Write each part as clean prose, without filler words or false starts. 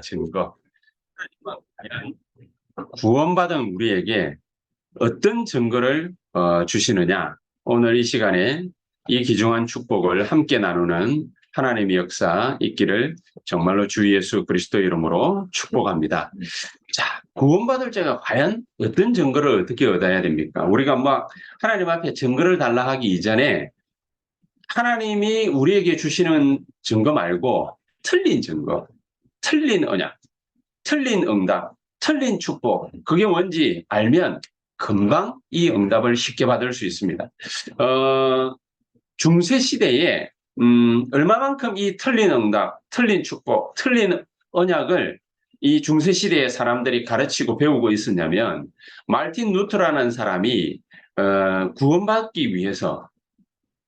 증거. 구원받은 우리에게 어떤 증거를 주시느냐. 오늘 이 시간에 이 귀중한 축복을 함께 나누는 하나님의 역사 있기를 정말로 주 예수 그리스도 이름으로 축복합니다. 자, 구원받을 자가 과연 어떤 증거를 어떻게 얻어야 됩니까? 우리가 하나님 앞에 증거를 달라 하기 이전에 하나님이 우리에게 주시는 증거 말고 틀린 증거, 틀린 언약, 틀린 응답, 틀린 축복, 그게 뭔지 알면 금방 이 응답을 쉽게 받을 수 있습니다. 중세 시대에 얼마만큼 이 틀린 응답, 틀린 축복, 틀린 언약을 이 중세 시대의 사람들이 가르치고 배우고 있었냐면, 말틴 루터라는 사람이 구원받기 위해서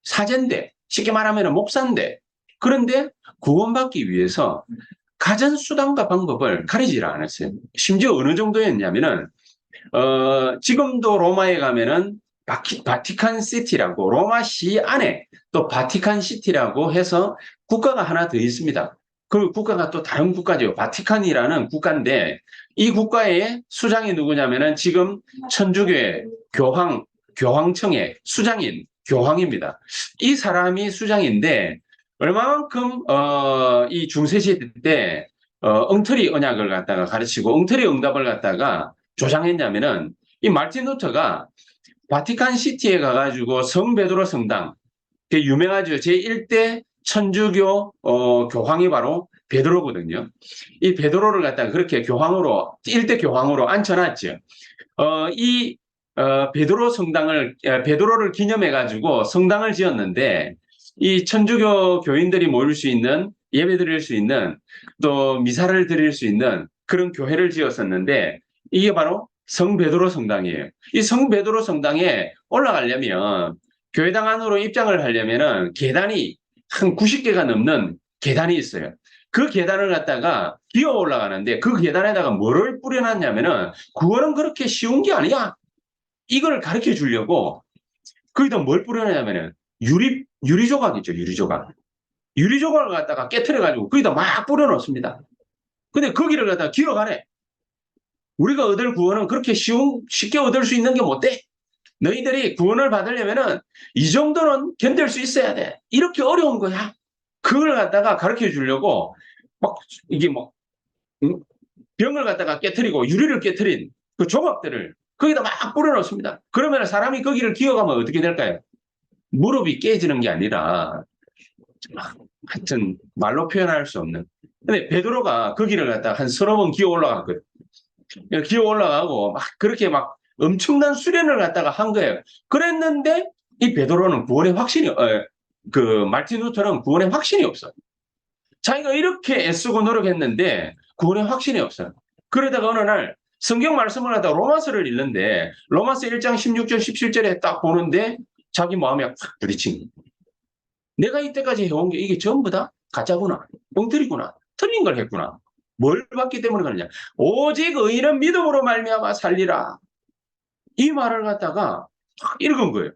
사제인데, 쉽게 말하면 목사인데, 그런데 구원받기 위해서 가전 수단과 방법을 가리지를 않았어요. 심지어 어느 정도였냐면은 지금도 로마에 가면은 바티칸 시티라고, 로마시 안에 또 바티칸 시티라고 해서 국가가 하나 더 있습니다. 그 국가가 또 다른 국가죠. 바티칸이라는 국가인데, 이 국가의 수장이 누구냐면은 지금 천주교회 교황청의 수장인 교황입니다. 이 사람이 수장인데, 얼마만큼 이 중세시대 때 엉터리 언약을 갖다가 가르치고 엉터리 응답을 갖다가 조장했냐면은, 이 마르틴 루터가 바티칸 시티에 가가지고 성 베드로 성당, 그 유명하죠. 제1대 천주교 교황이 바로 베드로거든요. 이 베드로를 갖다가 그렇게 교황으로, 1대 교황으로 앉혀놨죠. 이 베드로 성당을, 베드로를 기념해가지고 성당을 지었는데, 이 천주교 교인들이 모일 수 있는, 예배 드릴 수 있는, 또 미사를 드릴 수 있는 그런 교회를 지었었는데, 이게 바로 성 베드로 성당이에요. 이 성 베드로 성당에 올라가려면, 교회당 안으로 입장을 하려면은 계단이 한 90개가 넘는 계단이 있어요. 그 계단을 갖다가 기어 올라가는데, 그 계단에다가 뭐를 뿌려놨냐면은, 구원은 그렇게 쉬운 게 아니야. 이걸 가르쳐 주려고 거기다 뭘 뿌려놨냐면은 유리 조각이죠, 유리 조각. 유리 조각을 갖다가 깨트려가지고 거기다 막 뿌려놓습니다. 근데 거기를 갖다가 기어가래. 우리가 얻을 구원은 그렇게 쉽게 얻을 수 있는 게 못 돼. 너희들이 구원을 받으려면은 이 정도는 견딜 수 있어야 돼. 이렇게 어려운 거야. 그걸 갖다가 가르쳐 주려고 막 이게 병을 갖다가 깨트리고 유리를 깨트린 그 조각들을 거기다 막 뿌려놓습니다. 그러면 사람이 거기를 기어가면 어떻게 될까요? 무릎이 깨지는 게 아니라, 하여튼 말로 표현할 수 없는. 근데 베드로가 거기를 갖다가 한 서너 번 기어 올라갔거든. 기어 올라가고 막 그렇게 막 엄청난 수련을 갖다가 한 거예요. 그랬는데 이 베드로는 구원의 확신이, 그 마르틴 루터는 구원의 확신이 없어요. 자기가 이렇게 애쓰고 노력했는데 구원의 확신이 없어요. 그러다가 어느 날 성경 말씀을 하다가 로마서를 읽는데, 로마서 1장 16절 17절에 딱 보는데 자기 마음에 확 부딪힌 거예요. 내가 이때까지 해온 게 이게 전부 다 가짜구나, 뻥틀이구나, 틀린 걸 했구나. 뭘 봤기 때문에 그러냐? 오직 의인은 믿음으로 말미암아 살리라. 이 말을 갖다가 탁 읽은 거예요.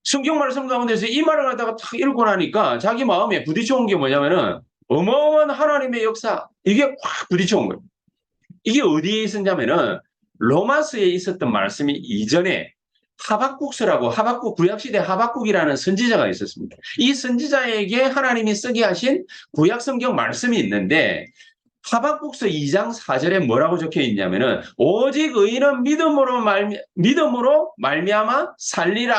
성경 말씀 가운데서 이 말을 갖다가 탁 읽고 나니까 자기 마음에 부딪혀온 게 뭐냐면은, 어마어마한 하나님의 역사, 이게 확 부딪혀온 거예요. 이게 어디에 있었냐면은 로마서에 있었던 말씀이 이전에 하박국서라고, 하박국, 구약시대 하박국이라는 선지자가 있었습니다. 이 선지자에게 하나님이 쓰게 하신 구약성경 말씀이 있는데, 하박국서 2장 4절에 뭐라고 적혀 있냐면은, 오직 의인은 믿음으로 말미암아 살리라.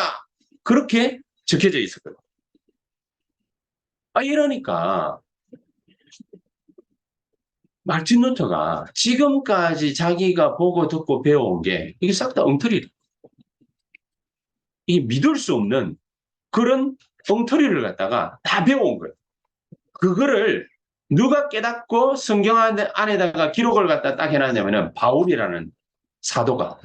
그렇게 적혀져 있었거든요. 이러니까 마르틴 루터가 지금까지 자기가 보고 듣고 배워온 게 이게 싹 다 엉터리다. 이 믿을 수 없는 그런 엉터리를 갖다가 다 배워온 거예요. 그거를 누가 깨닫고 성경 안에다가 기록을 갖다 딱 해놨냐면은 바울이라는 사도가,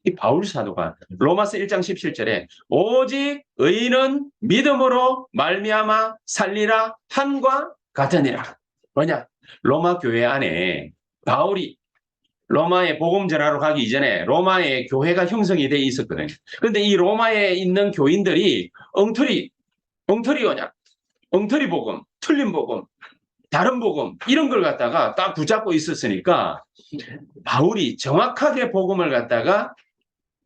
이 바울 사도가 로마서 1장 17절에 오직 의인은 믿음으로 말미암아 살리라 함과 같으니라. 뭐냐? 로마 교회 안에 바울이 로마에 복음 전하러 가기 이전에 로마에 교회가 형성이 돼 있었거든요. 그런데 이 로마에 있는 교인들이 엉터리 언약, 엉터리 복음, 틀린 복음, 다른 복음 이런 걸 갖다가 딱 붙잡고 있었으니까 바울이 정확하게 복음을 갖다가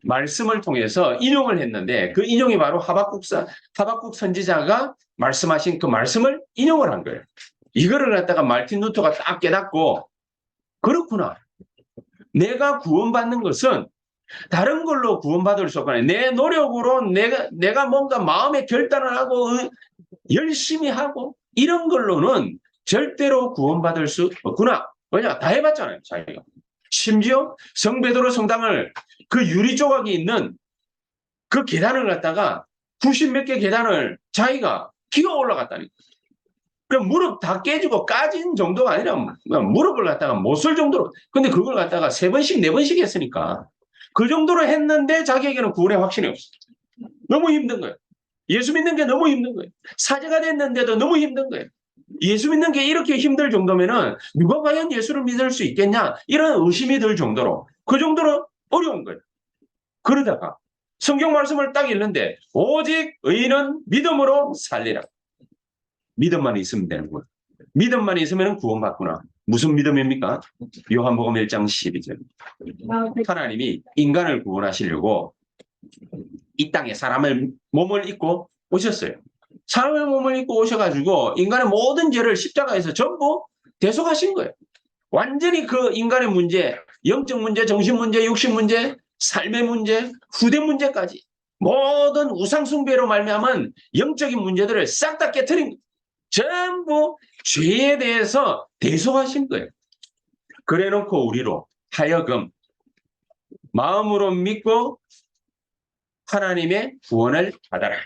말씀을 통해서 인용을 했는데 그 인용이 바로 하박국 선지자가 말씀하신 그 말씀을 인용을 한 거예요. 이거를 갖다가 마르틴 루터가 딱 깨닫고 그렇구나. 내가 구원받는 것은 다른 걸로 구원받을 수 없구나. 내 노력으로 내가 뭔가 마음의 결단을 하고 열심히 하고 이런 걸로는 절대로 구원받을 수 없구나. 왜냐? 다 해봤잖아요, 자기가. 심지어 성베드로 성당을 그 유리 조각이 있는 그 계단을 갖다가 90몇 개 계단을 자기가 기어 올라갔다니까. 그럼 무릎 다 깨지고 까진 정도가 아니라 무릎을 갖다가 못 쓸 정도로. 근데 그걸 갖다가 3번씩, 4번씩 했으니까 그 정도로 했는데 자기에게는 구원의 확신이 없어. 너무 힘든 거예요. 예수 믿는 게 너무 힘든 거예요. 사제가 됐는데도 너무 힘든 거예요. 예수 믿는 게 이렇게 힘들 정도면은 누가 과연 예수를 믿을 수 있겠냐? 이런 의심이 들 정도로 그 정도로 어려운 거예요. 그러다가 성경 말씀을 딱 읽는데 오직 의인은 믿음으로 살리라. 믿음만 있으면 되는 거예요. 믿음만 있으면 구원받구나. 무슨 믿음입니까? 요한복음 1장 12절. 하나님이 인간을 구원하시려고 이 땅에 사람의 몸을 입고 오셨어요. 사람의 몸을 입고 오셔가지고 인간의 모든 죄를 십자가에서 전부 대속하신 거예요. 완전히 그 인간의 문제, 영적 문제, 정신 문제, 육신 문제, 삶의 문제, 후대 문제까지 모든 우상숭배로 말미암은 영적인 문제들을 싹 다 깨트린 거예요. 전부 죄에 대해서 대속하신 거예요. 그래놓고 우리로 하여금 마음으로 믿고 하나님의 구원을 받아라.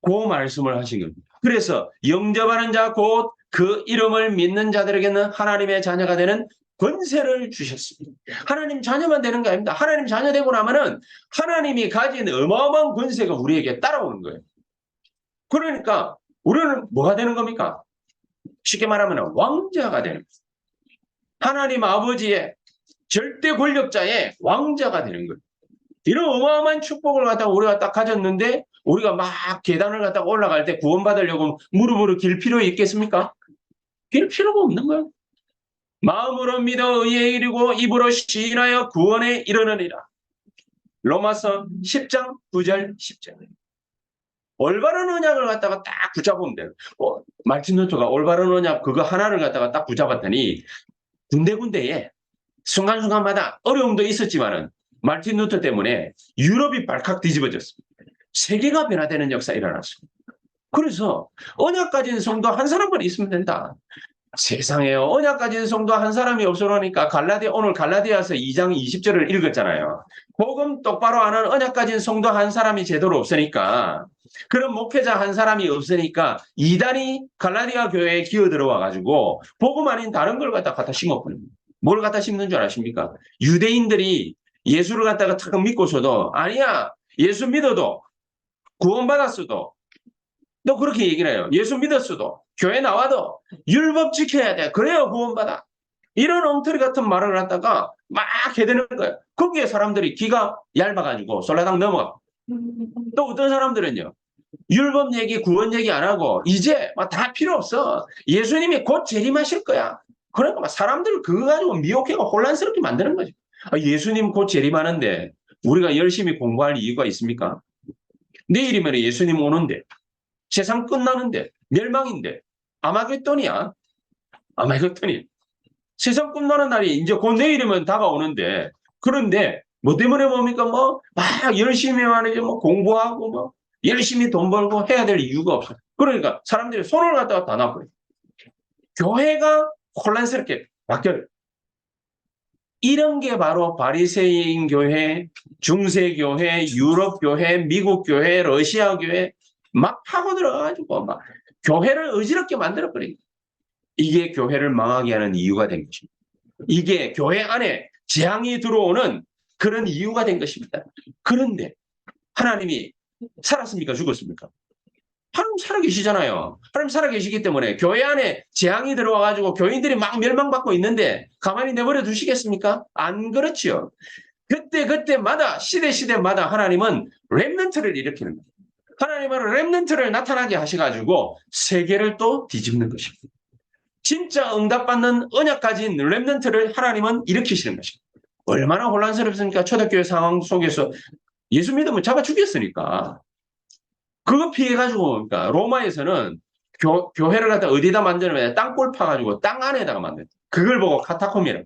그 말씀을 하신 겁니다. 그래서 영접하는 자 곧 그 이름을 믿는 자들에게는 하나님의 자녀가 되는 권세를 주셨습니다. 하나님 자녀만 되는 게 아닙니다. 하나님 자녀 되고 나면은 하나님이 가진 어마어마한 권세가 우리에게 따라오는 거예요. 그러니까 우리는 뭐가 되는 겁니까? 쉽게 말하면 왕자가 되는 거예요. 하나님 아버지의 절대 권력자의 왕자가 되는 거예요. 이런 어마어마한 축복을 갖다가 우리가 딱 가졌는데 우리가 막 계단을 갖다가 올라갈 때 구원받으려고 무릎으로 길 필요 있겠습니까? 길 필요가 없는 거예요. 마음으로 믿어 의에 이르고 입으로 시인하여 구원에 이르느니라. 로마서 10장 9절 10절. 올바른 언약을 갖다가 딱 붙잡으면 돼요. 마르틴 루터가 올바른 언약 그거 하나를 갖다가 딱 붙잡았더니 군데군데에 순간순간마다 어려움도 있었지만은 마르틴 루터 때문에 유럽이 발칵 뒤집어졌습니다. 세계가 변화되는 역사 일어났습니다. 그래서 언약 가진 성도 한 사람만 있으면 된다. 세상에요. 언약 가진 성도 한 사람이 없으니까 오늘 갈라디아서 2장 20절을 읽었잖아요. 복음 똑바로 아는 언약 가진 성도 한 사람이 제대로 없으니까 그런 목회자 한 사람이 없으니까 이단이 갈라디아 교회에 기어들어와 가지고 복음 아닌 다른 걸 갖다 심어버립니다. 뭘 갖다 심는 줄 아십니까? 유대인들이 예수를 갖다가 탁 믿고서도 아니야. 예수 믿어도 구원받았어도 또 그렇게 얘기를 해요. 예수 믿었어도 교회 나와도 율법 지켜야 돼. 그래야 구원받아. 이런 엉터리 같은 말을 갖다가 막 해대는 거예요. 거기에 사람들이 귀가 얇아가지고 솔라당 넘어가. 또 어떤 사람들은요. 율법 얘기, 구원 얘기 안 하고 이제 막 다 필요 없어. 예수님이 곧 재림하실 거야. 그러니까 막 사람들을 그거 가지고 미혹해가 혼란스럽게 만드는 거죠. 예수님 곧 재림하는데 우리가 열심히 공부할 이유가 있습니까? 내일이면 예수님 오는데 세상 끝나는데 멸망인데 아마겟돈이야. 아마겟돈이. 세상 끝나는 날이 이제 곧 내일이면 다가오는데 그런데 뭐 때문에 뭡니까? 막 열심히 말이죠. 공부하고 열심히 돈 벌고 해야 될 이유가 없어. 그러니까 사람들이 손을 갖다가 다 놔버려. 교회가 혼란스럽게 바뀌어요. 이런 게 바로 바리새인 교회, 중세 교회, 유럽 교회, 미국 교회, 러시아 교회 막 파고 들어가가지고 막 교회를 어지럽게 만들어버리고 이게 교회를 망하게 하는 이유가 된 것입니다. 이게 교회 안에 재앙이 들어오는 그런 이유가 된 것입니다. 그런데 하나님이 살았습니까? 죽었습니까? 하나님 살아계시잖아요. 하나님 살아계시기 때문에 교회 안에 재앙이 들어와가지고 교인들이 막 멸망받고 있는데 가만히 내버려 두시겠습니까? 안 그렇지요. 그때마다 시대마다 하나님은 렘넌트를 일으키는 거예요. 하나님은 렘넌트를 나타나게 하셔가지고 세계를 또 뒤집는 것입니다. 진짜 응답받는 언약 가진 렘넌트를 하나님은 일으키시는 것입니다. 얼마나 혼란스럽습니까? 초대교회 상황 속에서 예수 믿으면 잡아 죽였으니까. 그거 피해가지고, 그러니까 로마에서는 교회를 갖다 어디다 만드냐면 땅굴 파가지고 땅 안에다가 만든. 그걸 보고 카타콤이라.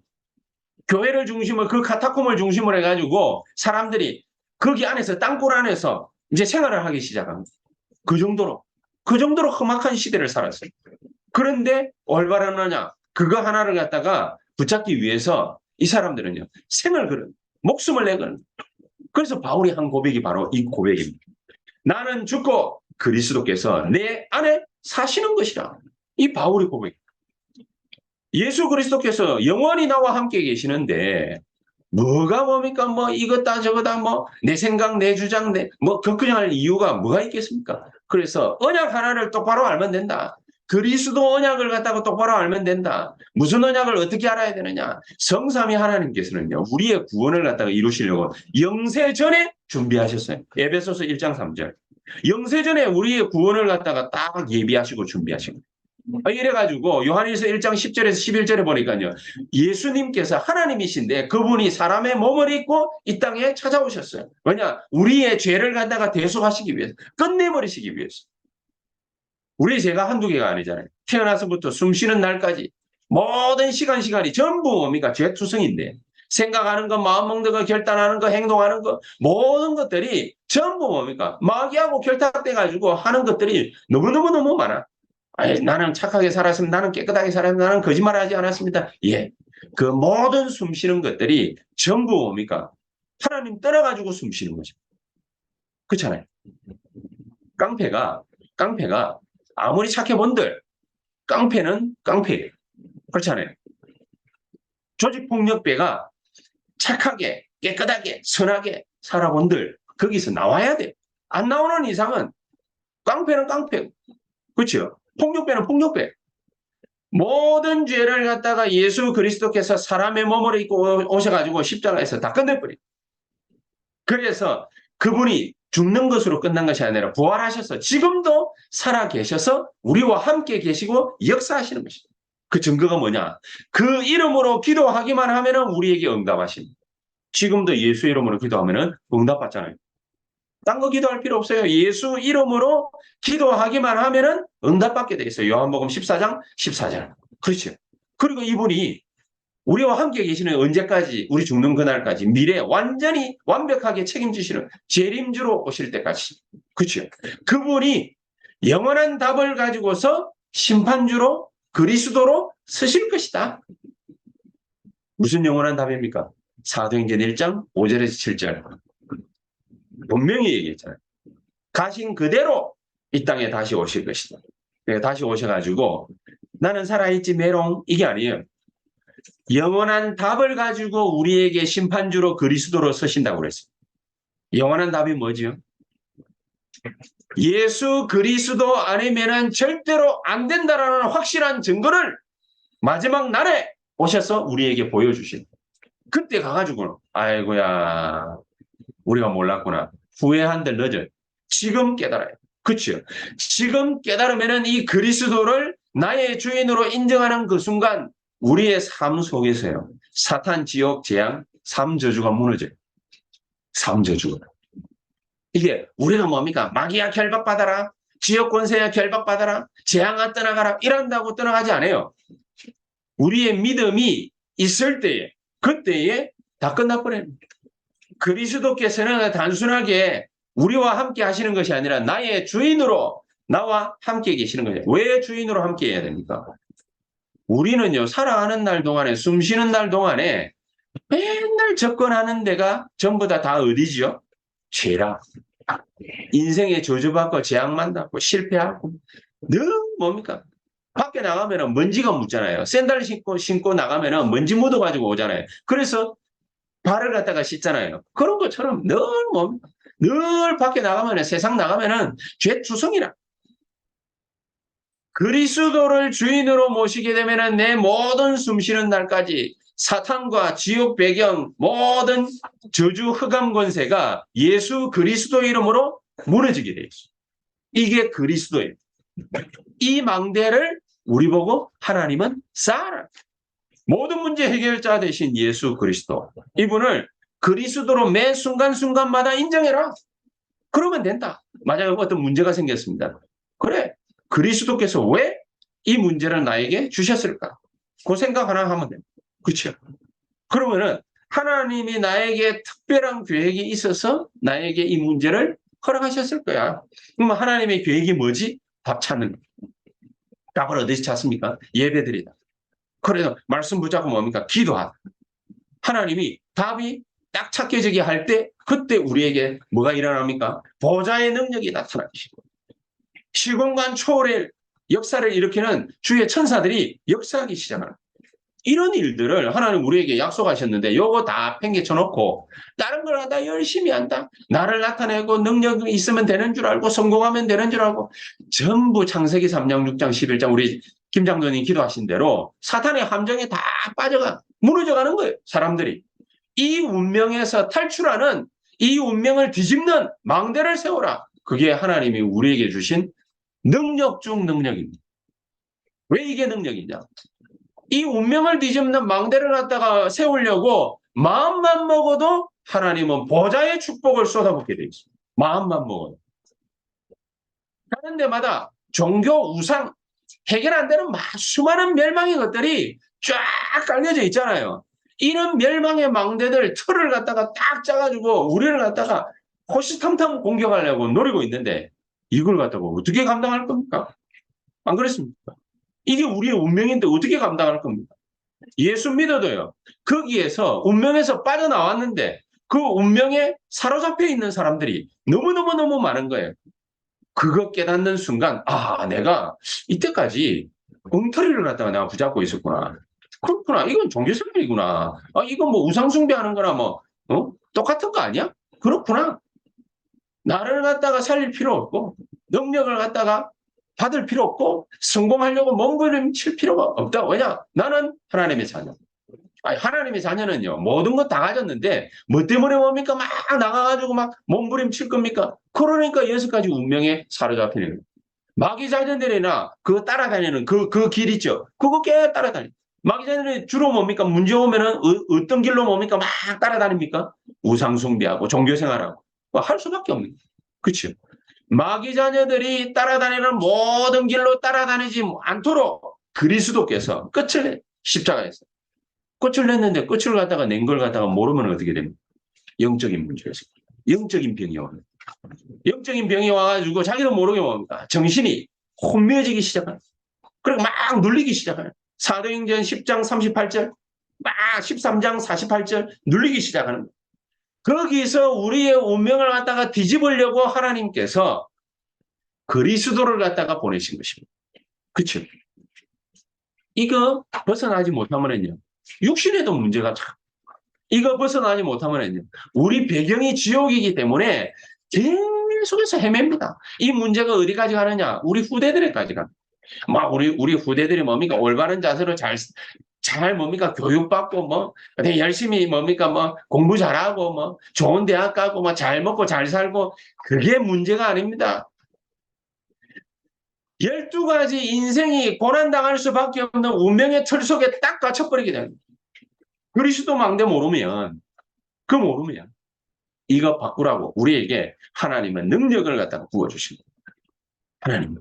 교회를 중심으로 그 카타콤을 중심으로 해가지고 사람들이 거기 안에서 땅굴 안에서 이제 생활을 하기 시작합니다. 그 정도로 험악한 시대를 살았어요. 그런데 올바르느냐 그거 하나를 갖다가 붙잡기 위해서 이 사람들은요 생을 걸은 목숨을 내거든. 그래서 바울이 한 고백이 바로 이 고백입니다. 나는 죽고 그리스도께서 내 안에 사시는 것이라. 이 바울의 고백. 예수 그리스도께서 영원히 나와 함께 계시는데 뭐가 뭡니까? 뭐 이거다 저거다 뭐 내 생각 내 주장 뭐 걱정할 이유가 뭐가 있겠습니까? 그래서 언약 하나를 똑바로 알면 된다. 그리스도 언약을 갖다가 똑바로 알면 된다. 무슨 언약을 어떻게 알아야 되느냐? 성삼위 하나님께서는요 우리의 구원을 갖다가 이루시려고 영세 전에 준비하셨어요. 에베소서 1장 3절. 영세 전에 우리의 구원을 갖다가 딱 예비하시고 준비하시고. 이래가지고 요한일서 1장 10절에서 11절에 보니까요. 예수님께서 하나님이신데 그분이 사람의 몸을 입고 이 땅에 찾아오셨어요. 왜냐? 우리의 죄를 갖다가 대속하시기 위해서. 끝내버리시기 위해서. 우리 죄가 한두 개가 아니잖아요. 태어나서부터 숨 쉬는 날까지 모든 시간이 전부 뭡니까? 죄투성인데 생각하는 거, 마음 먹는 거, 결단하는 거, 행동하는 거 모든 것들이 전부 뭡니까? 마귀하고 결탁돼가지고 하는 것들이 너무너무 많아. 아니, 나는 착하게 살았습니다. 나는 깨끗하게 살았습니다. 나는 거짓말하지 않았습니다. 예, 그 모든 숨 쉬는 것들이 전부 뭡니까? 하나님 떠나가지고 숨 쉬는 거죠. 그렇잖아요. 깡패가 아무리 착해본들 깡패는 깡패예요. 그렇잖아요. 조직폭력배가 착하게 깨끗하게 선하게 살아본들 거기서 나와야 돼요. 안 나오는 이상은 깡패는 깡패고 그렇죠. 폭력배는 폭력배. 모든 죄를 갖다가 예수 그리스도께서 사람의 몸을 입고 오셔가지고 십자가에서 다 끝내버려. 그래서 그분이 죽는 것으로 끝난 것이 아니라 부활하셔서 지금도 살아계셔서 우리와 함께 계시고 역사하시는 것입니다. 그 증거가 뭐냐? 그 이름으로 기도하기만 하면 우리에게 응답하십니다. 지금도 예수 이름으로 기도하면 응답받잖아요. 딴 거 기도할 필요 없어요. 예수 이름으로 기도하기만 하면 응답받게 돼 있어요. 요한복음 14장 14절. 그렇죠. 그리고 이분이 우리와 함께 계시는 언제까지? 우리 죽는 그날까지 미래 완전히 완벽하게 책임지시는 재림주로 오실 때까지. 그렇죠. 그분이 영원한 답을 가지고서 심판주로 그리스도로 서실 것이다. 무슨 영원한 답입니까? 사도행전 1장 5절에서 7절. 분명히 얘기했잖아요. 가신 그대로 이 땅에 다시 오실 것이다. 다시 오셔가지고 나는 살아있지 메롱 이게 아니에요. 영원한 답을 가지고 우리에게 심판주로 그리스도로 서신다고 그랬어요. 영원한 답이 뭐지요? 예수 그리스도 아니면은 절대로 안 된다라는 확실한 증거를 마지막 날에 오셔서 우리에게 보여주신. 그때 가가지고 아이고야 우리가 몰랐구나. 후회한들 늦어. 지금 깨달아요. 그렇죠? 지금 깨달으면은 이 그리스도를 나의 주인으로 인정하는 그 순간 우리의 삶 속에서요. 사탄, 지옥, 재앙, 삼저주가 무너져요. 삼저주가. 이게 우리가 뭡니까? 마귀야 결박받아라. 지옥 권세야 결박받아라. 재앙아 떠나가라. 이런다고 떠나가지 않아요. 우리의 믿음이 있을 때에 그때에 다 끝나버려요. 그리스도께서는 단순하게 우리와 함께 하시는 것이 아니라 나의 주인으로 나와 함께 계시는 거예요. 왜 주인으로 함께 해야 됩니까? 우리는요, 살아가는 날 동안에, 숨 쉬는 날 동안에 맨날 접근하는 데가 전부 다 어디지요? 죄라. 인생에 저주받고 재앙만 받고 실패하고 늘 뭡니까? 밖에 나가면 먼지가 묻잖아요. 샌들 신고 나가면 먼지 묻어가지고 오잖아요. 그래서 발을 갖다가 씻잖아요. 그런 것처럼 늘 밖에 나가면 세상 나가면 죄투성이라. 그리스도를 주인으로 모시게 되면 내 모든 숨쉬는 날까지 사탄과 지옥 배경 모든 저주 흑암 권세가 예수 그리스도 이름으로 무너지게 돼 있어요. 이게 그리스도예요. 이 망대를 우리 보고 하나님은 사랑. 모든 문제 해결자 되신 예수 그리스도. 이분을 그리스도로 매 순간순간마다 인정해라. 그러면 된다. 만약에 어떤 문제가 생겼습니다. 그래. 그리스도께서 왜 이 문제를 나에게 주셨을까? 그 생각 하나 하면 됩니다. 그렇죠? 그러면은 하나님이 나에게 특별한 계획이 있어서 나에게 이 문제를 허락하셨을 거야. 그럼 하나님의 계획이 뭐지? 밥 찾는 거. 답을 어디서 찾습니까? 예배드리다. 그래서 말씀 붙잡고 뭡니까? 기도하다. 하나님이 답이 딱 찾겨지게 할 때 그때 우리에게 뭐가 일어납니까? 보좌의 능력이 나타나시고 시공간 초월의 역사를 일으키는 주의 천사들이 역사하기 시작하는 이런 일들을 하나님 우리에게 약속하셨는데 요거 다 팽개쳐 놓고 다른 걸 하다 열심히 한다. 나를 나타내고 능력이 있으면 되는 줄 알고 성공하면 되는 줄 알고 전부 창세기 3장, 6장, 11장 우리 김장로님 기도하신 대로 사탄의 함정에 다 빠져가 무너져가는 거예요. 사람들이. 이 운명에서 탈출하는 이 운명을 뒤집는 망대를 세워라. 그게 하나님이 우리에게 주신 능력 중 능력입니다. 왜 이게 능력이냐? 이 운명을 뒤집는 망대를 갖다가 세우려고 마음만 먹어도 하나님은 보좌의 축복을 쏟아붓게 돼 있어요. 마음만 먹어도. 하는 데마다 종교, 우상, 해결 안 되는 수많은 멸망의 것들이 쫙 깔려져 있잖아요. 이런 멸망의 망대들 틀을 갖다가 딱 짜가지고 우리를 갖다가 호시탐탐 공격하려고 노리고 있는데 이걸 갖다가 어떻게 감당할 겁니까? 안 그렇습니까? 이게 우리의 운명인데 어떻게 감당할 겁니까? 예수 믿어도요. 거기에서 운명에서 빠져나왔는데 그 운명에 사로잡혀 있는 사람들이 너무너무너무 많은 거예요. 그거 깨닫는 순간 아 내가 이때까지 엉터리를 갖다가 내가 붙잡고 있었구나. 그렇구나. 이건 종교생활이구나. 아, 이건 뭐 우상숭배하는 거나 뭐 똑같은 거 아니야? 그렇구나. 나를 갖다가 살릴 필요 없고 능력을 갖다가 받을 필요 없고 성공하려고 몸부림칠 필요가 없다. 왜냐? 나는 하나님의 자녀. 아니, 하나님의 자녀는요. 모든 것 다 가졌는데 뭐 때문에 뭡니까? 막 나가가지고 막 몸부림칠 겁니까? 그러니까 6가지 운명에 사로잡히는 거예요. 마귀 자녀들이나 그 따라다니는 그 길 있죠. 그거 깨 따라다니. 마귀 자녀들이 주로 뭡니까? 문제 오면은 어떤 길로 뭡니까? 막 따라다닙니까? 우상숭배하고 종교생활하고 할 수밖에 없는 거예요. 그렇죠? 마귀 자녀들이 따라다니는 모든 길로 따라다니지 않도록 그리스도께서 끝을 내 십자가에서 끝을 냈는데 끝을 갖다가 낸 걸 갖다가 모르면 어떻게 됩니까? 영적인 문제에서 영적인 병이 오는 영적인 병이 와가지고 자기도 모르게 뭡니까? 정신이 혼미해지기 시작하는 그리고 막 눌리기 시작하는 사도행전 10장 38절 막 13장 48절 눌리기 시작하는 거예요. 거기서 우리의 운명을 갖다가 뒤집으려고 하나님께서 그리스도를 갖다가 보내신 것입니다. 그렇죠? 이거 벗어나지 못하면은요. 육신에도 문제가 참. 이거 벗어나지 못하면은요. 우리 배경이 지옥이기 때문에 계속해서 헤맵니다. 이 문제가 어디까지 가느냐? 우리 후대들에까지 가. 막 우리 후대들이 뭡니까? 올바른 자세로 잘 뭡니까? 교육받고 뭐 열심히 뭡니까? 뭐 공부 잘하고 뭐 좋은 대학 가고 뭐 잘 먹고 잘 살고 그게 문제가 아닙니다. 12가지 인생이 고난당할 수밖에 없는 운명의 틀 속에 딱 갇혀버리게 됩니다. 그리스도 망대 모르면 이거 바꾸라고 우리에게 하나님은 능력을 갖다가 부어주십니다. 하나님.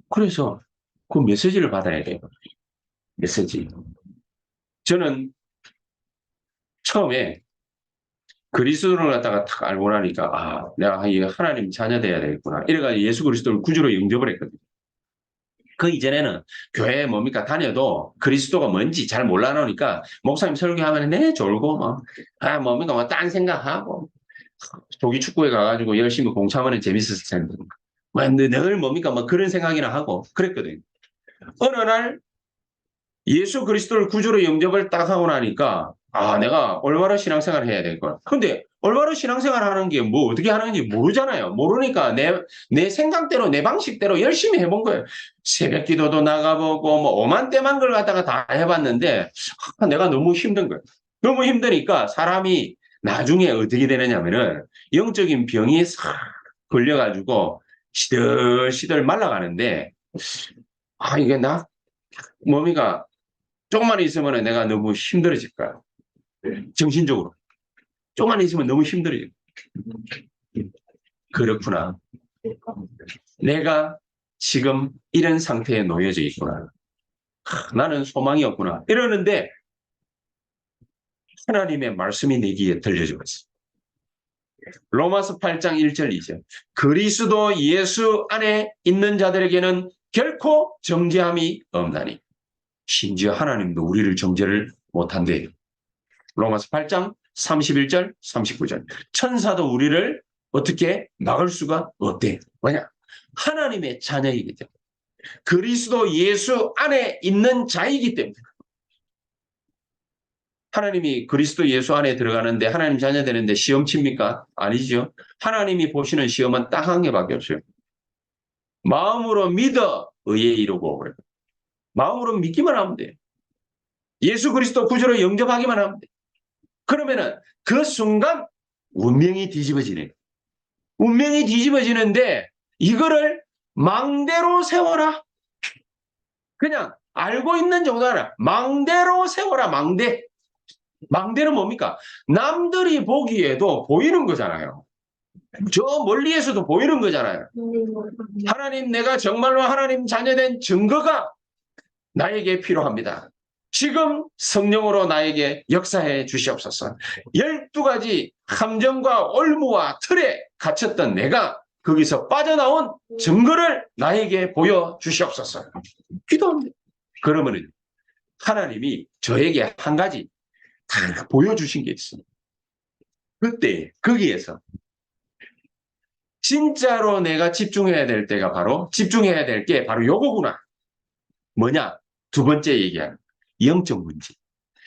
그래서 그 메시지를 받아야 돼요. 메시지. 저는 처음에 그리스도를 갖다가 딱 알고 나니까 아 내가 하나님 자녀 돼야 되겠구나. 이래가지고 예수 그리스도를 구주로 영접을 했거든요. 그 이전에는 교회에 뭡니까 다녀도 그리스도가 뭔지 잘 몰라 놓으니까 목사님 설교하면 네 졸고 뭡니까 뭐 딴 생각하고 조기 축구에 가가지고 열심히 공차하면 재밌었을 텐데 늘 뭡니까 뭐 그런 생각이나 하고 그랬거든요. 어느 날 예수 그리스도를 구주로 영접을 딱 하고 나니까 아 내가 올바른 신앙생활을 해야 되겠구나. 근데 올바른 신앙생활 하는 게 뭐 어떻게 하는지 모르잖아요. 모르니까 내 생각대로 내 방식대로 열심히 해본 거예요. 새벽 기도도 나가보고 뭐 오만때만 걸 갖다가 다 해봤는데 내가 너무 힘든 거예요. 너무 힘드니까 사람이 나중에 어떻게 되느냐면은 영적인 병이 싹 걸려가지고 시들시들 말라가는데 아 이게 나 뭡니까? 조금만 있으면 내가 너무 힘들어질 거야. 정신적으로. 조금만 있으면 너무 힘들어져. 그렇구나. 내가 지금 이런 상태에 놓여져 있구나. 나는 소망이 없구나. 이러는데 하나님의 말씀이 내 귀에 들려져 있어. 로마서 8장 1절 2절. 그리스도 예수 안에 있는 자들에게는 결코 정죄함이 없나니. 심지어 하나님도 우리를 정죄를 못한대요. 로마서 8장 31절 39절. 천사도 우리를 어떻게 막을 수가 없대요. 왜냐? 하나님의 자녀이기 때문에. 그리스도 예수 안에 있는 자이기 때문에. 하나님이 그리스도 예수 안에 들어가는데 하나님 자녀 되는데 시험 칩니까? 아니죠. 하나님이 보시는 시험은 딱 한 개밖에 없어요. 마음으로 믿어 의에 이르고 그래요. 마음으로 믿기만 하면 돼요. 예수 그리스도 구주로 영접하기만 하면 돼요. 그러면은 그 순간 운명이 뒤집어지네. 운명이 뒤집어지는데 이거를 망대로 세워라. 그냥 알고 있는 정도 아니라 망대로 세워라. 망대. 망대는 뭡니까? 남들이 보기에도 보이는 거잖아요. 저 멀리에서도 보이는 거잖아요. 하나님, 내가 정말로 하나님 자녀된 증거가 나에게 필요합니다. 지금 성령으로 나에게 역사해 주시옵소서. 12가지 함정과 올무와 틀에 갇혔던 내가 거기서 빠져나온 증거를 나에게 보여주시옵소서. 기도합니다. 그러면 하나님이 저에게 한 가지 다 보여주신 게 있습니다. 그때 거기에서 진짜로 내가 집중해야 될 때가 집중해야 될 게 바로 요거구나. 뭐냐? 두 번째 얘기하는 영적 문제.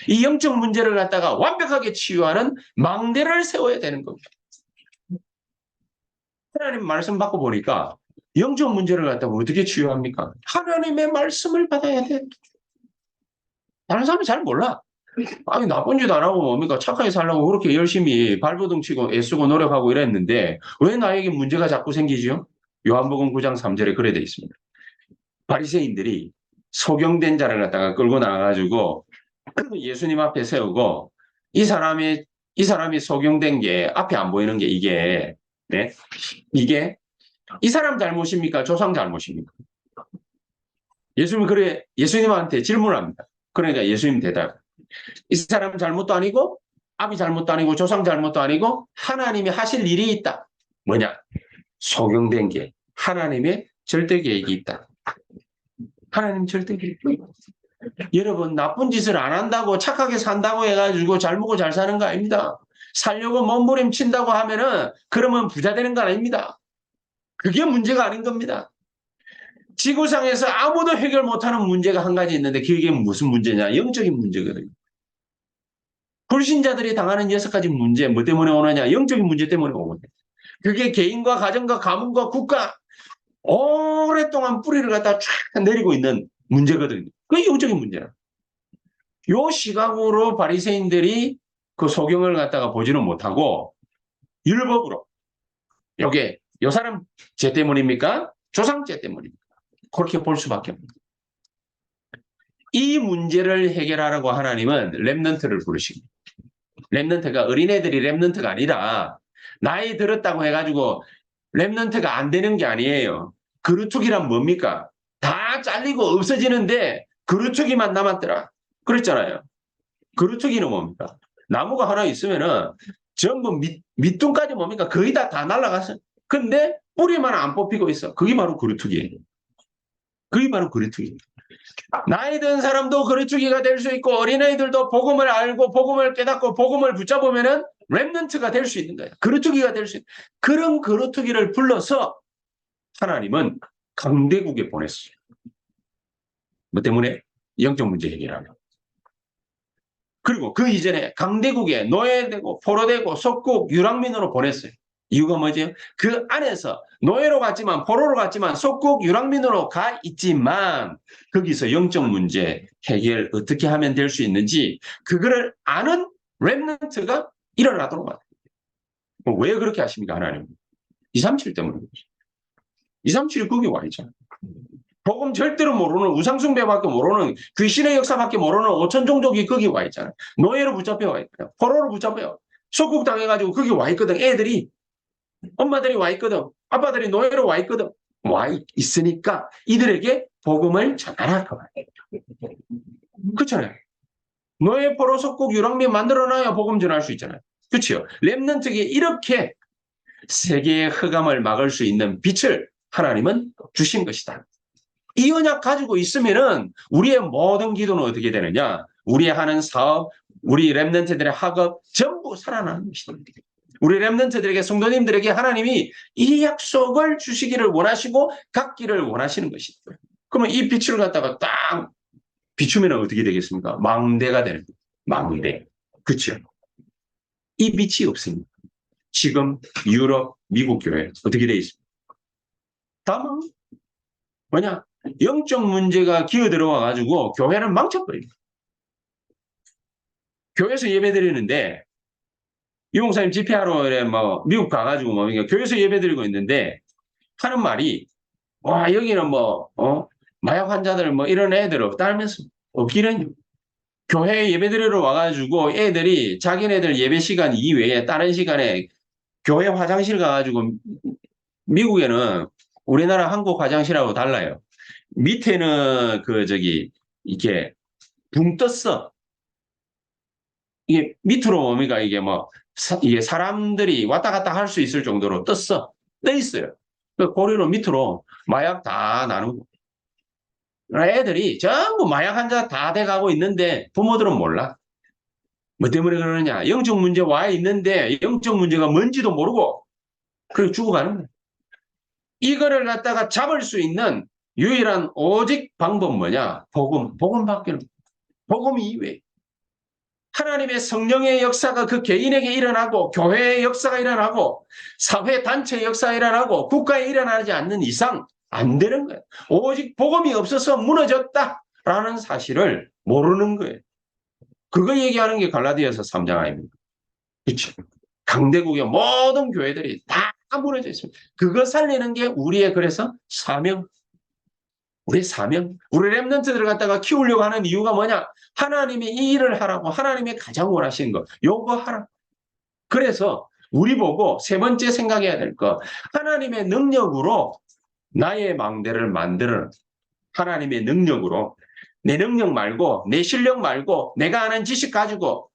이 영적 문제를 갖다가 완벽하게 치유하는 망대를 세워야 되는 겁니다. 하나님 말씀 받고 보니까 영적 문제를 갖다가 어떻게 치유합니까? 하나님의 말씀을 받아야 돼. 다른 사람이 잘 몰라. 아니, 나쁜 짓 안 하고 뭡니까? 착하게 살려고 그렇게 열심히 발버둥 치고 애쓰고 노력하고 이랬는데 왜 나에게 문제가 자꾸 생기죠? 요한복음 9장 3절에 그래 돼 있습니다. 바리새인들이 소경된 자를 갖다가 끌고 나가가지고 예수님 앞에 세우고 이 사람이 소경된 게 앞에 안 보이는 게 이게 이 사람 잘못입니까? 조상 잘못입니까? 예수님한테 질문을 합니다. 그러니까 예수님 대답. 이 사람 잘못도 아니고 아비 잘못도 아니고 조상 잘못도 아니고 하나님이 하실 일이 있다. 뭐냐? 소경된 게 하나님의 절대 계획이 있다. 하나님 절대 계획이 있다. 여러분, 나쁜 짓을 안 한다고 착하게 산다고 해가지고 잘 먹고 잘 사는 거 아닙니다. 살려고 몸부림친다고 하면은 그러면 부자 되는 거 아닙니다. 그게 문제가 아닌 겁니다. 지구상에서 아무도 해결 못하는 문제가 한 가지 있는데 그게 무슨 문제냐? 영적인 문제거든요. 불신자들이 당하는 6가지 문제 뭐 때문에 오느냐? 영적인 문제 때문에 오거든요. 그게 개인과 가정과 가문과 국가 오랫동안 뿌리를 갖다 쫙 내리고 있는 문제거든요. 그게 영적인 문제야. 요 시각으로 바리새인들이 그 소경을 갖다가 보지는 못하고 율법으로 요게 요 사람 죄 때문입니까? 조상죄 때문입니까? 그렇게 볼 수밖에 없습니다. 이 문제를 해결하라고 하나님은 렘넌트를 부르십니다. 렘넌트가 어린애들이 렘넌트가 아니라 나이 들었다고 해가지고 렘넌트가 안 되는 게 아니에요. 그루터기란 뭡니까? 다 잘리고 없어지는데 그루터기만 남았더라. 그랬잖아요. 그루터기는 뭡니까? 나무가 하나 있으면은 전부 밑둥까지 뭡니까? 거의 다 날아갔어요. 근데 뿌리만 안 뽑히고 있어. 그게 바로 그루터기예요. 그게 바로 그루터기예요. 나이 든 사람도 그루터기가 될 수 있고 어린아이들도 복음을 알고 복음을 깨닫고 복음을 붙잡으면은 렘넌트가 될 수 있는 거예요. 그루터기가 될 수 있는 그런 그루터기를 불러서 하나님은 강대국에 보냈어요. 뭐 때문에? 영적 문제 해결하며. 그리고 그 이전에 강대국에 노예되고 포로되고 속국 유랑민으로 보냈어요. 이유가 뭐죠? 그 안에서 노예로 갔지만 포로로 갔지만 속국 유랑민으로 가 있지만 거기서 영적 문제 해결 어떻게 하면 될 수 있는지 그거를 아는 렘넌트가 일어나도록 만들어요. 왜 그렇게 하십니까? 하나님 237 때문에. 237이 거기 와 있잖아요. 복음 절대로 모르는 우상숭배밖에 모르는 귀신의 역사밖에 모르는 5천 종족이 거기 와 있잖아요. 노예로 붙잡혀 와 있잖아요. 포로로 붙잡혀요. 속국당해가지고 거기 와 있거든. 애들이 엄마들이 와 있거든. 아빠들이 노예로 와 있거든. 와 있으니까 이들에게 복음을 전하라. 그렇잖아요. 노예 포로 속국 유랑민 만들어놔야 복음 전할 수 있잖아요. 그렇죠. 렘넌트에게 이렇게 세계의 흑암을 막을 수 있는 빛을 하나님은 주신 것이다. 이 언약 가지고 있으면은 우리의 모든 기도는 어떻게 되느냐? 우리의 하는 사업, 우리 렘넌트들의 학업 전부 살아나는 것이다. 우리 렘넌트들에게 성도님들에게 하나님이 이 약속을 주시기를 원하시고 갖기를 원하시는 것이다. 그러면 이 빛을 갖다가 딱 비추면 어떻게 되겠습니까? 망대가 되는 거예요. 망대. 그렇죠? 이 빛이 없습니다. 지금 유럽, 미국 교회 어떻게 되어 있습니까? 다만 뭐냐? 영적 문제가 기어 들어와 가지고 교회는 망쳐버립니다. 교회에서 예배 드리는데 이 목사님 집회하러 뭐 미국 가가지고 뭐 교회에서 예배 드리고 있는데 하는 말이 와 여기는 뭐 마약 환자들 뭐 이런 애들 없다 하면서 없기는 교회에 예배 드리러 와가지고 애들이 자기네들 예배 시간 이외에 다른 시간에 교회 화장실 가가지고 미국에는 우리나라 한국 화장실하고 달라요. 밑에는 이렇게 붕 떴어. 이게 밑으로 뭡니까? 이게 뭐 이게 사람들이 왔다 갔다 할 수 있을 정도로 떴어. 떠 있어요. 그 고리로 밑으로 마약 다 나누고. 애들이 전부 마약 환자 다 돼가고 있는데 부모들은 몰라. 뭐 때문에 그러느냐? 영적 문제 와 있는데 영적 문제가 뭔지도 모르고 그래 죽어가는 거야. 이거를 갖다가 잡을 수 있는 유일한 오직 방법 뭐냐? 복음밖에 복음 이외에. 하나님의 성령의 역사가 그 개인에게 일어나고 교회의 역사가 일어나고 사회 단체의 역사가 일어나고 국가에 일어나지 않는 이상 안 되는 거예요. 오직 복음이 없어서 무너졌다라는 사실을 모르는 거예요. 그거 얘기하는 게 갈라디아서 3장 아닙니까? 그렇죠. 강대국의 모든 교회들이 다 무너져 있습니다. 그거 살리는 게 우리의 그래서 사명, 우리 사명, 우리 렘넌트들을 갖다가 키우려고 하는 이유가 뭐냐? 하나님이 이 일을 하라고 하나님이 가장 원하시는 거, 요거 하라. 그래서 우리 보고 세 번째 생각해야 될 거, 하나님의 능력으로 나의 망대를 만들어. 하나님의 능력으로. 내 능력 말고, 내 실력 말고, 내가 아는 지식 가지고,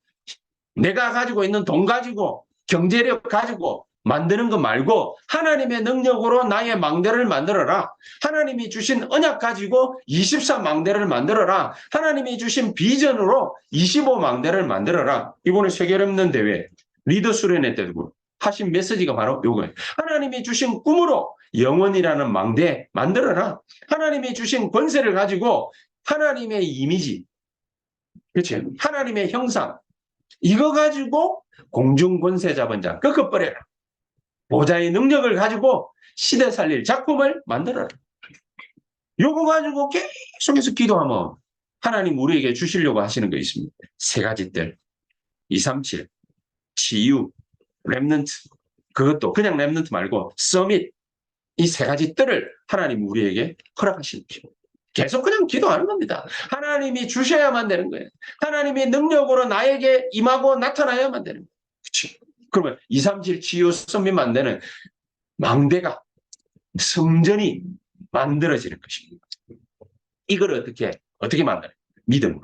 내가 가지고 있는 돈 가지고, 경제력 가지고, 만드는 것 말고 하나님의 능력으로 나의 망대를 만들어라. 하나님이 주신 언약 가지고 24망대를 만들어라. 하나님이 주신 비전으로 25망대를 만들어라. 이번에 세계렘넌트 대회 리더 수련회 때도 하신 메시지가 바로 요거예요. 하나님이 주신 꿈으로 영원이라는 망대 만들어라. 하나님이 주신 권세를 가지고 하나님의 이미지, 그렇지? 하나님의 형상, 이거 가지고 공중권세 잡은 자 꺾어버려라. 보좌의 능력을 가지고 시대 살릴 작품을 만들어라. 요거 가지고 계속해서 기도하면 하나님 우리에게 주시려고 하시는 거 있습니다. 세 가지 뜰. 237, 치유, 렘넌트. 그것도 그냥 렘넌트 말고 서밋. 이 세 가지 뜰을 하나님 우리에게 허락하시는 것입니다. 계속 그냥 기도하는 겁니다. 하나님이 주셔야만 되는 거예요. 하나님의 능력으로 나에게 임하고 나타나야만 되는 거예요. 그렇죠? 그러면 237 치유 서밋 만드는 망대가 성전이 만들어지는 것입니다. 이걸 어떻게 만드는? 믿음으로.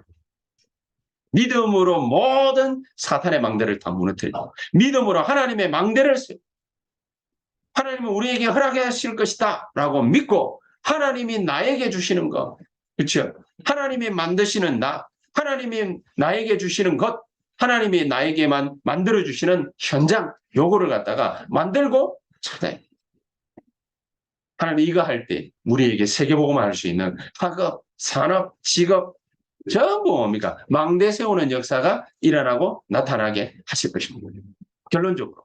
믿음으로 모든 사탄의 망대를 다 무너뜨리고 믿음으로 하나님의 망대를 쓰고 하나님은 우리에게 허락하실 것이다 라고 믿고 하나님이 나에게 주시는 것, 그렇죠? 하나님이 만드시는 나, 하나님이 나에게 주시는 것, 하나님이 나에게만 만들어주시는 현장, 요거를 갖다가 만들고 찾아야 돼. 하나님 이거 할 때 우리에게 세계복음을 할 수 있는 학업, 산업, 직업 전부 뭡니까? 망대 세우는 역사가 일어나고 나타나게 하실 것입니다. 결론적으로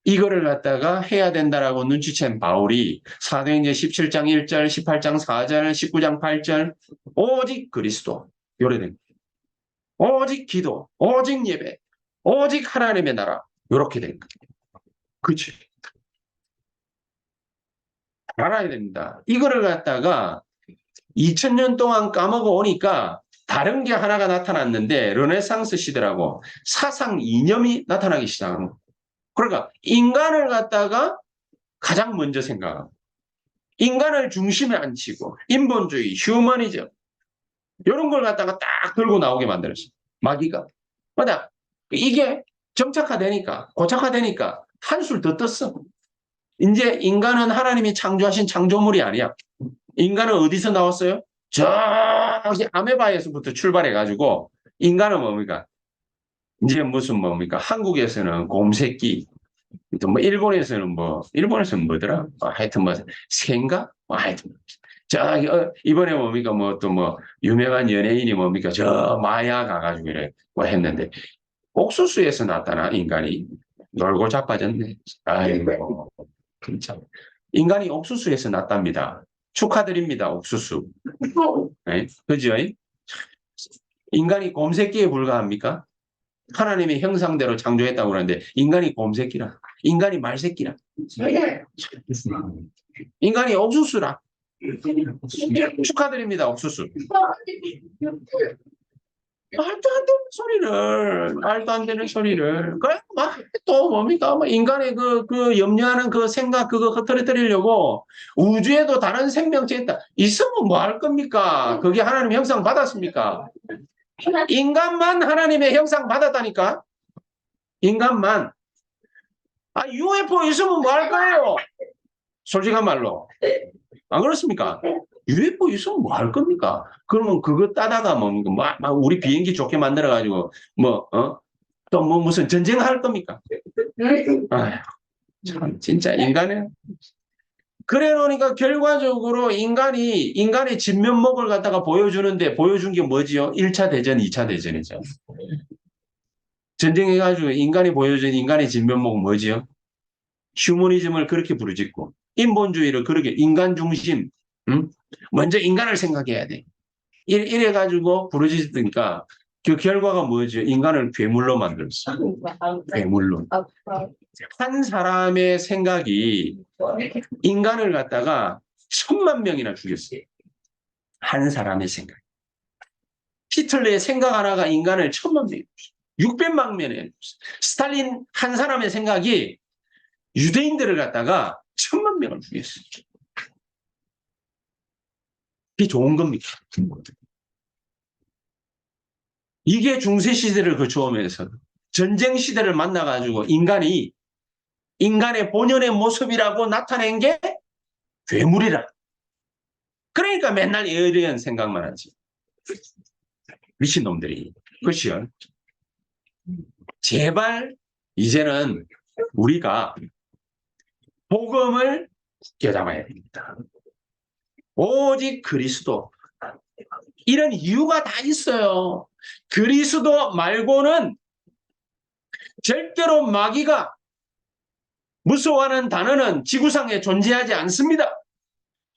이거를 갖다가 해야 된다라고 눈치챈 바울이 사도행전 17장 1절, 18장 4절, 19장 8절 오직 그리스도 요래된 오직 기도, 오직 예배, 오직 하나님의 나라 요렇게 된 거예요. 그렇지. 알아야 됩니다. 이거를 갖다가 2000년 동안 까먹어 오니까 다른 게 하나가 나타났는데 르네상스 시대라고 사상 이념이 나타나기 시작하는 거예요. 그러니까 인간을 갖다가 가장 먼저 생각하고 인간을 중심에 앉히고 인본주의, 휴머니즘 이런 걸 갖다가 딱 들고 나오게 만들었어요. 마귀가. 맞아. 이게 정착화되니까 고착화되니까 한술 더 떴어. 이제 인간은 하나님이 창조하신 창조물이 아니야. 인간은 어디서 나왔어요? 저기 아메바에서부터 출발해가지고 인간은 뭡니까? 이제 무슨 뭡니까? 한국에서는 곰새끼, 또 뭐 일본에서는 뭐더라? 하여튼 뭐 새인가? 하여튼 저기 이번에 뭡니까? 뭐 또 뭐 유명한 연예인이 뭡니까? 저 마야 가가지고 이래 뭐 했는데 옥수수에서 나타나 인간이 놀고 자빠졌네. 아이고 진짜 인간이 옥수수에서 났답니다. 축하드립니다. 옥수수. 네? 그죠? 인간이 곰새끼에 불과합니까? 하나님의 형상대로 창조했다고 그러는데 인간이 곰새끼라. 인간이 말새끼라. 인간이 옥수수라. 축하드립니다. 옥수수. 말도 안 되는 소리를. 그래, 막, 또 뭡니까? 뭐 인간의 그 염려하는 그 생각, 그거 흐트러뜨리려고 우주에도 다른 생명체 있다. 있으면 뭐 할 겁니까? 그게 하나님 형상 받았습니까? 인간만 하나님의 형상 받았다니까? 인간만. 아, UFO 있으면 뭐 할 거예요? 솔직한 말로. 안 그렇습니까? UFO 있으면 뭐 할 겁니까? 그러면 그거 따다가 뭡니까? 막 우리 비행기 좋게 만들어가지고, 또 뭐 무슨 전쟁할 겁니까? 아휴, 참, 진짜 인간은. 그래 놓으니까 결과적으로 인간의 진면목을 갖다가 보여주는데 보여준 게 뭐지요? 1차 대전, 2차 대전이죠. 전쟁해가지고 인간이 보여준 인간의 진면목은 뭐지요? 휴머니즘을 그렇게 부르짖고 인본주의를 그렇게 인간 중심, 응? 먼저 인간을 생각해야 돼. 이래가지고 부르짖으니까 그 결과가 뭐죠? 인간을 괴물로 만들었어. 괴물로. 한 사람의 생각이 인간을 갖다가 1000만 명이나 죽였어요. 한 사람의 생각. 히틀러의 생각 하나가 인간을 1000만 명, 600만 명에 스탈린 한 사람의 생각이 유대인들을 갖다가 1000만 명을 죽였어요. 이게 좋은 겁니까? 이게 중세시대를 거쳐오면서 전쟁 시대를 만나가지고 인간의 본연의 모습이라고 나타낸 게 괴물이라. 그러니까 맨날 이런 생각만 하지. 미친놈들이. 그렇죠? 제발 이제는 우리가 복음을 껴잡아야 됩니다. 오직 그리스도. 이런 이유가 다 있어요. 그리스도 말고는 절대로 마귀가 무서워하는 단어는 지구상에 존재하지 않습니다.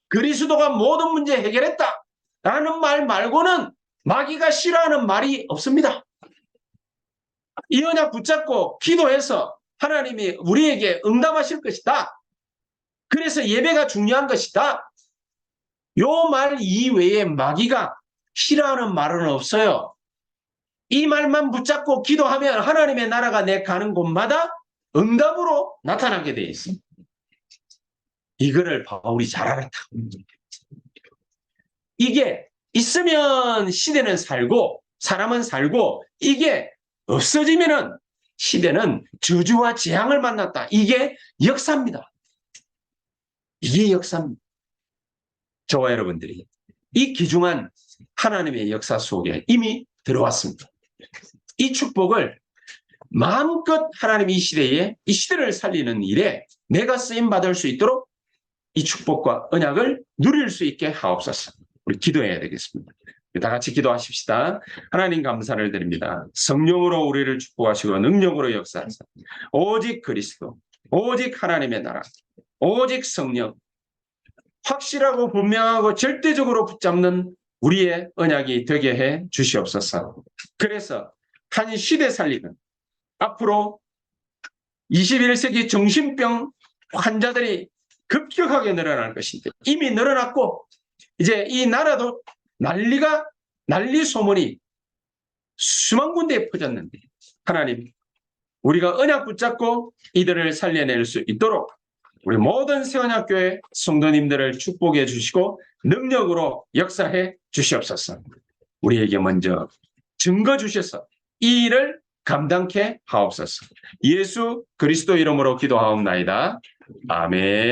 그리스도가 모든 문제 해결했다 라는 말 말고는 마귀가 싫어하는 말이 없습니다. 이 언약 붙잡고 기도해서 하나님이 우리에게 응답하실 것이다. 그래서 예배가 중요한 것이다. 요 말 이외에 마귀가 싫어하는 말은 없어요. 이 말만 붙잡고 기도하면 하나님의 나라가 내 가는 곳마다 응답으로 나타나게 돼 있습니다. 이거를 바울이 잘 알았다. 이게 있으면 시대는 살고 사람은 살고 이게 없어지면은 시대는 저주와 재앙을 만났다. 이게 역사입니다. 이게 역사입니다. 저와 여러분들이 이 귀중한 하나님의 역사 속에 이미 들어왔습니다. 이 축복을 마음껏 하나님 이 시대를 살리는 일에 내가 쓰임받을 수 있도록 이 축복과 언약을 누릴 수 있게 하옵소서. 우리 기도해야 되겠습니다. 다 같이 기도하십시다. 하나님 감사를 드립니다. 성령으로 우리를 축복하시고 능력으로 역사하사 오직 그리스도, 오직 하나님의 나라, 오직 성령, 확실하고 분명하고 절대적으로 붙잡는 우리의 언약이 되게 해 주시옵소서. 그래서 한 시대 살리는 앞으로 21세기 정신병 환자들이 급격하게 늘어날 것인데 이미 늘어났고 이제 이 나라도 난리 소문이 수만 군데에 퍼졌는데 하나님, 우리가 언약 붙잡고 이들을 살려낼 수 있도록 우리 모든 새언약교회 성도님들을 축복해 주시고 능력으로 역사해 주시옵소서. 우리에게 먼저 증거 주셔서 이 일을 감당케 하옵소서. 예수 그리스도 이름으로 기도하옵나이다. 아멘.